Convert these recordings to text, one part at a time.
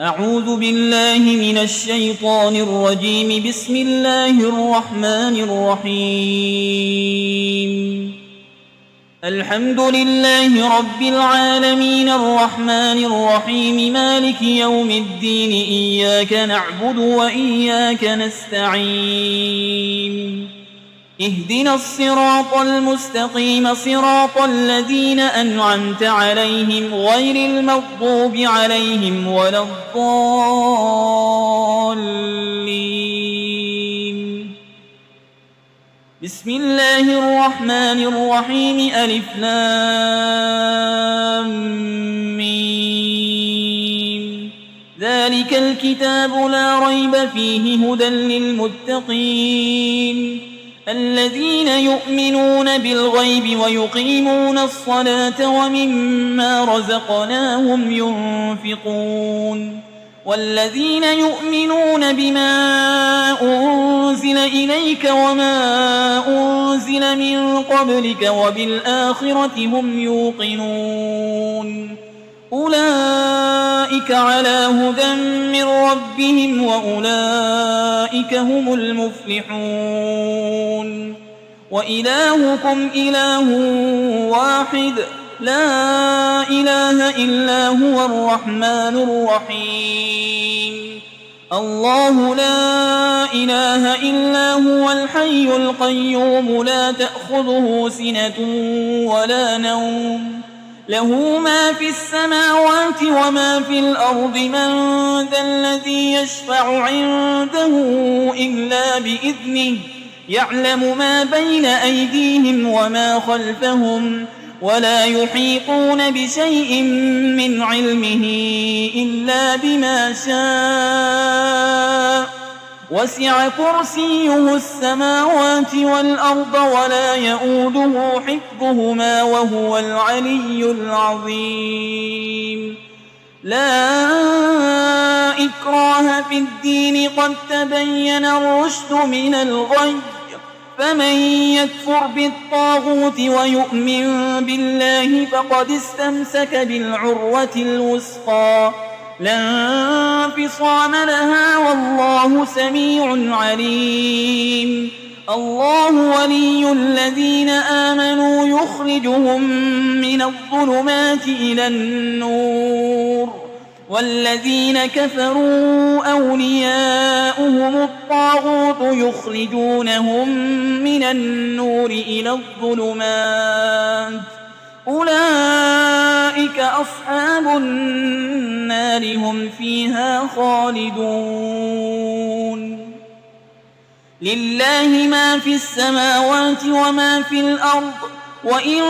أعوذ بالله من الشيطان الرجيم. بسم الله الرحمن الرحيم. الحمد لله رب العالمين الرحمن الرحيم مالك يوم الدين. إياك نعبد وإياك نستعين. اهدنا الصراط المستقيم صراط الذين أنعمت عليهم غير المغضوب عليهم ولا الضالين. بسم الله الرحمن الرحيم. ألف لام ميم. ذلك الكتاب لا ريب فيه هدى للمتقين الذين يؤمنون بالغيب ويقيمون الصلاة ومما رزقناهم ينفقون والذين يؤمنون بما أنزل إليك وما أنزل من قبلك وبالآخرة هم يوقنون أولئك على هدى من ربهم وأولئك هم المفلحون. وإلهكم إله واحد لا إله إلا هو الرحمن الرحيم. الله لا إله إلا هو الحي القيوم لا تأخذه سنة ولا نوم له ما في السماوات وما في الأرض. من ذا الذي يشفع عنده إلا بإذنه يعلم ما بين أيديهم وما خلفهم ولا يحيطون بشيء من علمه إلا بما شاء. وسع كرسيه السماوات والأرض ولا يؤوده حفظهما وهو العلي العظيم. لا إكراه في الدين قد تبين الرشد من الغي. فمن يكفر بالطاغوت ويؤمن بالله فقد استمسك بالعروة الوثقى لا انفصام لها والله سميع عليم. الله ولي الذين آمنوا يخرجهم من الظلمات إلى النور والذين كفروا أولياؤهم الطاغوت يخرجونهم من النور إلى الظلمات. أولئك أصحاب النار هم فيها خالدون. لله ما في السماوات وما في الأرض وإن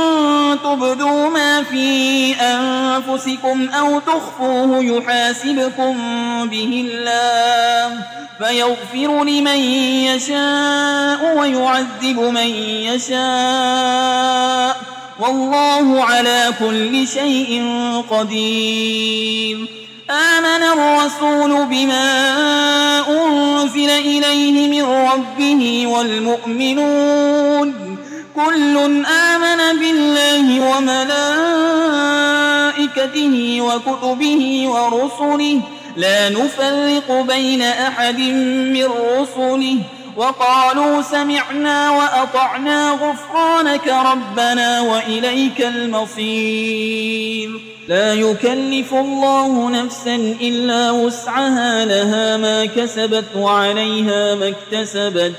تبدوا ما في أنفسكم أو تخفوه يحاسبكم به الله فيغفر لمن يشاء ويعذب من يشاء والله على كل شيء قدير. آمن الرسول بما أنزل إليه من ربه والمؤمنون كل آمن بالله وملائكته وكتبه ورسله لا نفرق بين أحد من رسله وقالوا سمعنا وأطعنا غفرانك ربنا وإليك المصير. لا يكلف الله نفسا إلا وسعها لها ما كسبت وعليها ما اكتسبت.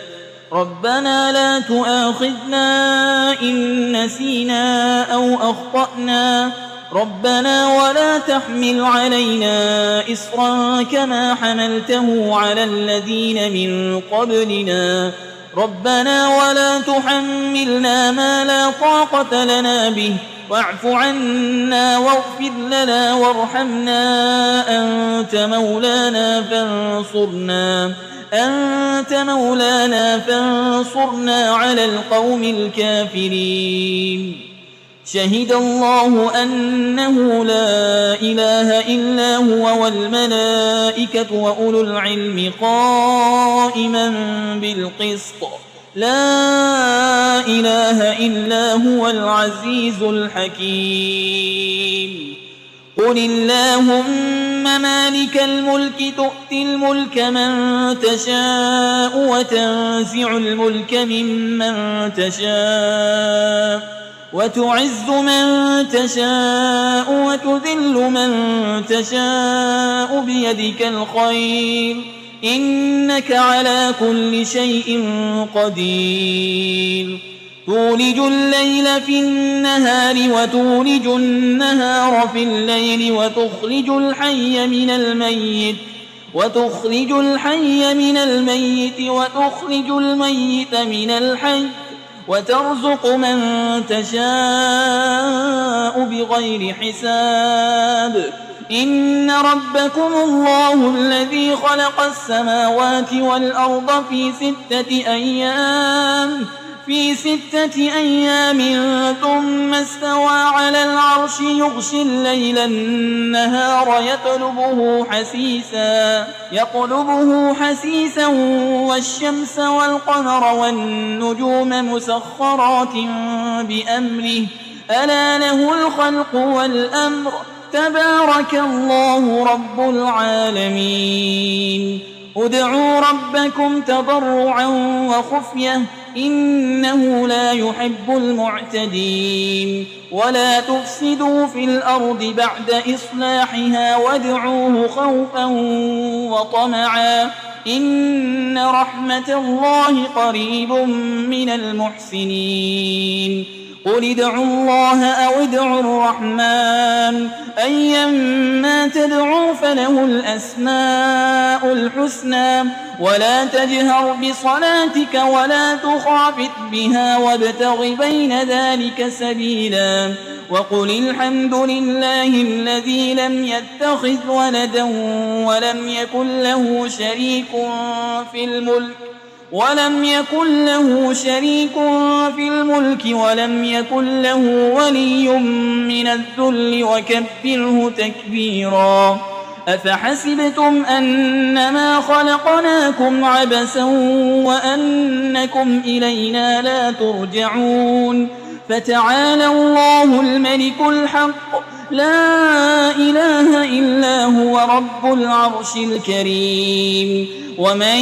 ربنا لا تؤاخذنا إن نسينا أو أخطأنا ربنا ولا تحمل علينا إصرا كما حملته على الذين من قبلنا ربنا ولا تحملنا ما لا طاقة لنا به واعف عنا واغفر لنا وارحمنا أنت مولانا فانصرنا على القوم الكافرين. شهد الله أنه لا إله إلا هو والملائكة وأولو العلم قائما بالقسط لا إله إلا هو العزيز الحكيم. قل اللهم مالك الملك تؤتي الملك من تشاء وتنزع الملك ممن تشاء وتعز من تشاء وتذل من تشاء بيدك الخير إنك على كل شيء قدير تولج الليل في النهار وتولج النهار في الليل وتخرج الحي من الميت وتخرج الميت من الحي وترزق من تشاء بغير حساب إن ربكم الله الذي خلق السماوات والأرض في 6 أيام ثم استوى على العرش يغشي الليل النهار يطلبه حسيسا والشمس والقمر والنجوم مسخرات بأمره ألا له الخلق والأمر تبارك الله رب العالمين ادعوا ربكم تضرعا وخفية إنه لا يحب المعتدين ولا تفسدوا في الأرض بعد إصلاحها وادعوه خوفا وطمعا إن رحمة الله قريب من المحسنين قل ادعوا الله أو ادعوا الرحمن أيما تدعوا فله الأسماء الحسنى ولا تجهر بصلاتك ولا تخافت بها وابتغ بين ذلك سبيلا وقل الحمد لله الذي لم يتخذ ولدا ولم يكن له شريك في الملك ولم يكن له ولي من الذل وكبره تكبيرا أفحسبتم أنما خلقناكم عبثا وأنكم إلينا لا ترجعون فتعالى الله الملك الحق لا إله إلا هو رب العرش الكريم ومن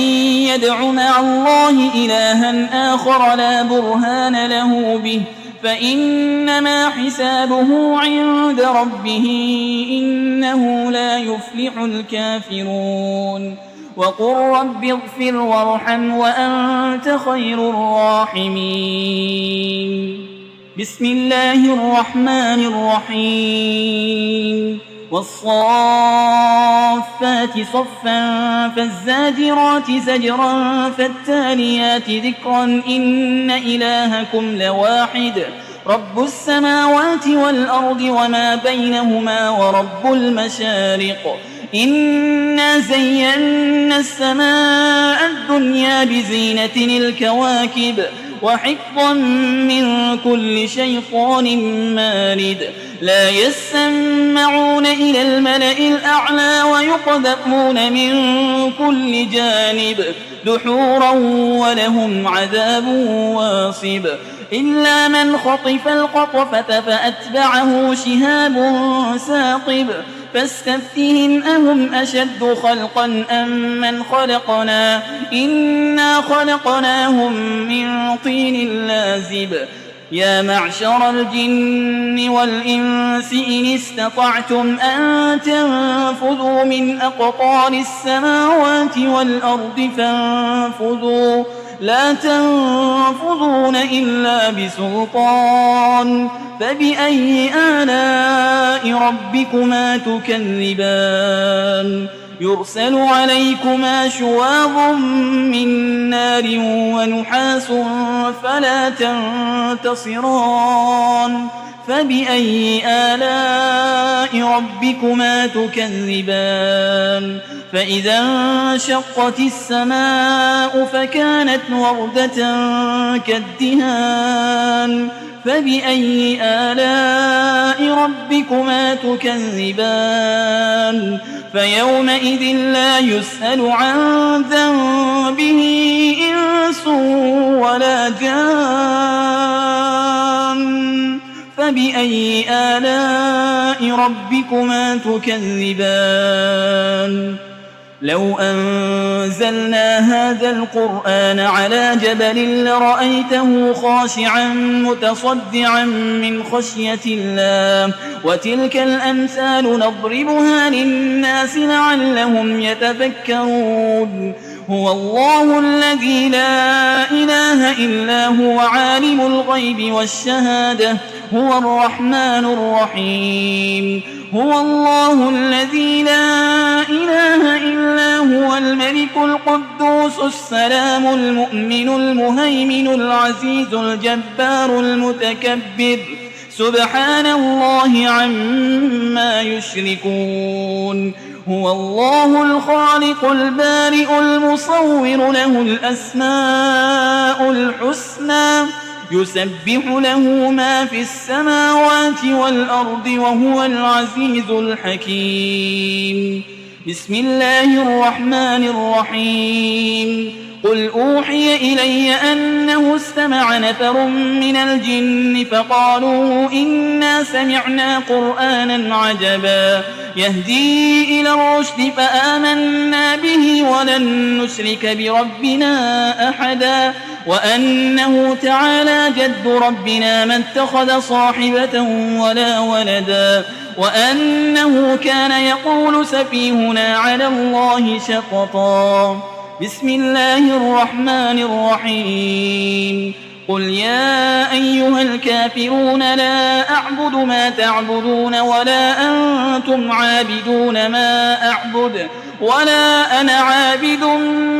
يدع مع الله إلها آخر لا برهان له به فإنما حسابه عند ربه إنه لا يفلح الكافرون وقل رب اغفر وارحم وأنت خير الراحمين بسم الله الرحمن الرحيم والصافات صفا فالزاجرات زجرا فالتاليات ذكرا إن إلهكم لواحد رب السماوات والأرض وما بينهما ورب المشارق إنا زينا السماء الدنيا بزينة الكواكب وحفظا من كل شيطان مارد لا يسمعون إلى الملأ الأعلى ويقذفون من كل جانب دحورا ولهم عذاب واصب إلا من خطف الخطفة فأتبعه شهاب ثاقب فاستفتهم أهم أشد خلقا أم من خلقنا إنا خلقناهم من طين لازب يا معشر الجن والإنس إن استطعتم أن تنفذوا من أقطار السماوات والأرض فانفذوا لا تنفذون إلا بسلطان فبأي آلاء ربكما تكذبان يرسل عليكما شواظ من نار ونحاس فلا تنتصران فبأي آلاء ربكما تكذبان فإذا انشقت السماء فكانت وردة كالدهان فبأي آلاء ربكما تكذبان فيومئذ لا يسأل عن ذنبه إنس ولا جان فبأي آلاء ربكما تكذبان لو أنزلنا هذا القرآن على جبل لرأيته خاشعا متصدعا من خشية الله وتلك الأمثال نضربها للناس لعلهم يتفكرون هو الله الذي لا إله إلا هو عالم الغيب والشهادة هو الرحمن الرحيم هو الله الذي لا إله إلا هو الملك القدوس السلام المؤمن المهيمن العزيز الجبار المتكبر سبحان الله عما يشركون هو الله الخالق البارئ المصور له الأسماء الحسنى يسبح له ما في السماوات والأرض وهو العزيز الحكيم بسم الله الرحمن الرحيم قل أوحي إلي أنه استمع نفر من الجن فقالوا إنا سمعنا قرآنا عجبا يهدي إلى الرشد فآمنا به ولن نشرك بربنا أحدا وأنه تعالى جد ربنا ما اتخذ صاحبة ولا ولدا وأنه كان يقول سفيهنا على الله شططا بسم الله الرحمن الرحيم قل يا أيها الكافرون لا أعبد ما تعبدون ولا أنتم عابدون ما أعبد ولا أنا عابد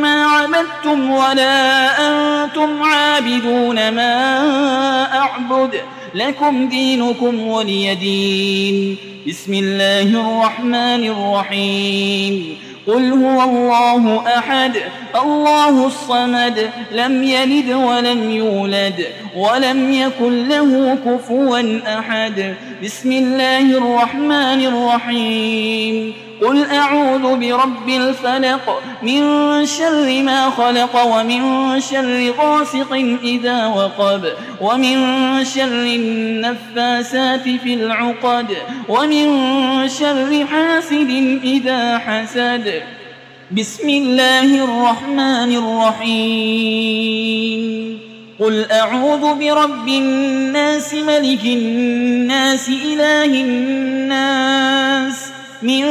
ما عبدتم ولا أنتم عابدون ما أعبد لكم دينكم ولي دين بسم الله الرحمن الرحيم قل هو الله أحد الله الصمد لم يلد ولم يولد ولم يكن له كفوا أحد بسم الله الرحمن الرحيم قل أعوذ برب الفلق من شر ما خلق ومن شر غاسق إذا وقب ومن شر النفاسات في العقد ومن شر حاسد إذا حسد بسم الله الرحمن الرحيم قل أعوذ برب الناس ملك الناس إله الناس من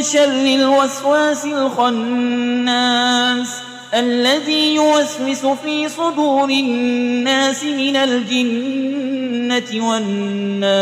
شر الوسواس الخناس الذي يوسوس في صدور الناس من الجنة والناس